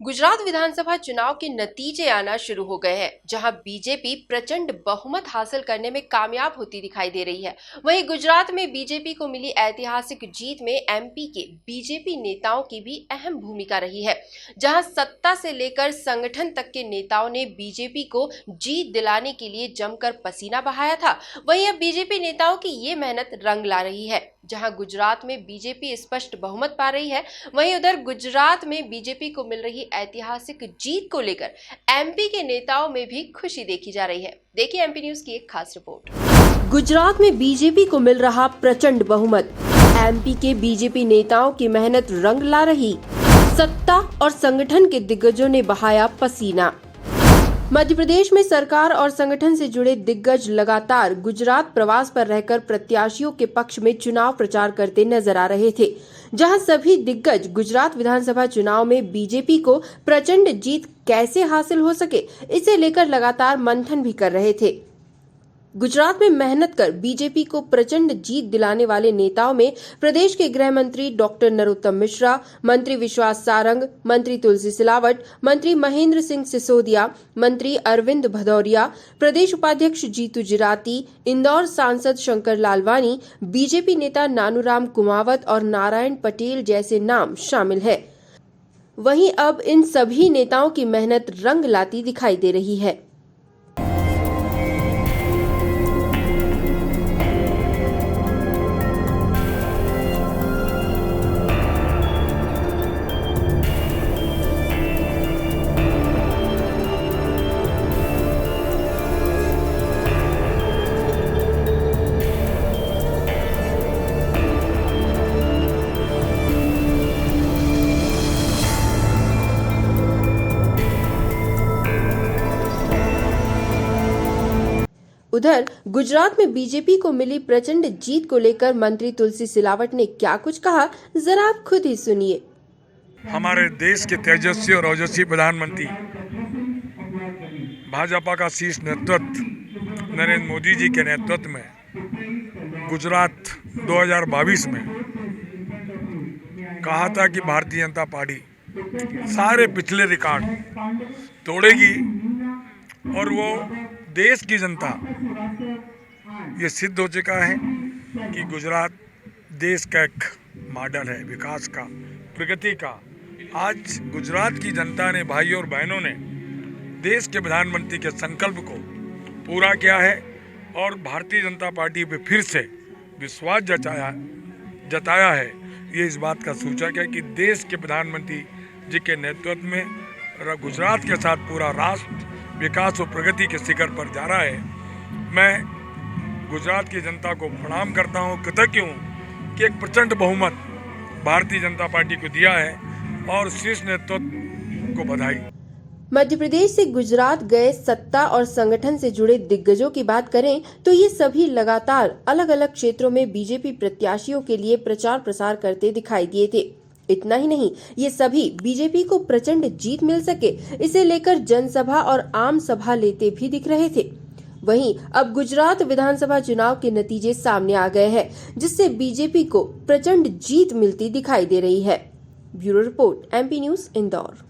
गुजरात विधानसभा चुनाव के नतीजे आना शुरू हो गए हैं, जहां बीजेपी प्रचंड बहुमत हासिल करने में कामयाब होती दिखाई दे रही है। वहीं गुजरात में बीजेपी को मिली ऐतिहासिक जीत में एमपी के बीजेपी नेताओं की भी अहम भूमिका रही है, जहां सत्ता से लेकर संगठन तक के नेताओं ने बीजेपी को जीत दिलाने के लिए जमकर पसीना बहाया था। वहीं अब बीजेपी नेताओं की ये मेहनत रंग ला रही है। जहां गुजरात में बीजेपी स्पष्ट बहुमत पा रही है, वहीं उधर गुजरात में बीजेपी को मिल रही ऐतिहासिक जीत को लेकर एमपी के नेताओं में भी खुशी देखी जा रही है। देखिए एमपी न्यूज की एक खास रिपोर्ट। गुजरात में बीजेपी को मिल रहा प्रचंड बहुमत, एमपी के बीजेपी नेताओं की मेहनत रंग ला रही, सत्ता और संगठन के दिग्गजों ने बहाया पसीना। मध्य प्रदेश में सरकार और संगठन से जुड़े दिग्गज लगातार गुजरात प्रवास पर रहकर प्रत्याशियों के पक्ष में चुनाव प्रचार करते नजर आ रहे थे, जहां सभी दिग्गज गुजरात विधानसभा चुनाव में बीजेपी को प्रचंड जीत कैसे हासिल हो सके, इसे लेकर लगातार मंथन भी कर रहे थे। गुजरात में मेहनत कर बीजेपी को प्रचंड जीत दिलाने वाले नेताओं में प्रदेश के गृह मंत्री डॉक्टर नरोत्तम मिश्रा, मंत्री विश्वास सारंग, मंत्री तुलसी सिलावट, मंत्री महेंद्र सिंह सिसोदिया, मंत्री अरविंद भदौरिया, प्रदेश उपाध्यक्ष जीतू जिराती, इंदौर सांसद शंकर लालवानी, बीजेपी नेता नानूराम कुमावत और नारायण पटेल जैसे नाम शामिल है। वहीं अब इन सभी नेताओं की मेहनत रंग लाती दिखाई दे रही है। उधर गुजरात में बीजेपी को मिली प्रचंड जीत को लेकर मंत्री तुलसी सिलावट ने क्या कुछ कहा, जरा आप खुद ही सुनिए। हमारे देश के तेजस्वी और ओजस्वी प्रधानमंत्री भाजपा का शीर्ष नेतृत्व नरेंद्र मोदी जी के नेतृत्व में गुजरात 2022 में कहा था कि भारतीय जनता पार्टी सारे पिछले रिकॉर्ड तोड़ेगी और वो देश की जनता ये सिद्ध हो चुका है कि गुजरात देश का एक मॉडल है विकास का, प्रगति का। आज गुजरात की जनता ने, भाइयों और बहनों ने देश के प्रधानमंत्री के संकल्प को पूरा किया है और भारतीय जनता पार्टी पे फिर से विश्वास जताया है। ये इस बात का सूचक है कि देश के प्रधानमंत्री जी के नेतृत्व में गुजरात के साथ पूरा राष्ट्र विकास और प्रगति के शिखर पर जा रहा है। मैं गुजरात की जनता को प्रणाम करता हूँ, कृतज्ञ हूँ कि एक प्रचंड बहुमत भारतीय जनता पार्टी को दिया है और शीर्ष नेतृत्व को बधाई। मध्य प्रदेश से गुजरात गए सत्ता और संगठन से जुड़े दिग्गजों की बात करें तो ये सभी लगातार अलग अलग क्षेत्रों में बीजेपी प्रत्याशियों के लिए प्रचार प्रसार करते दिखाई दिए थे। इतना ही नहीं, ये सभी बीजेपी को प्रचंड जीत मिल सके, इसे लेकर जनसभा और आम सभा लेते भी दिख रहे थे। वहीं अब गुजरात विधानसभा चुनाव के नतीजे सामने आ गए हैं, जिससे बीजेपी को प्रचंड जीत मिलती दिखाई दे रही है। Bureau report, MP news, Indore.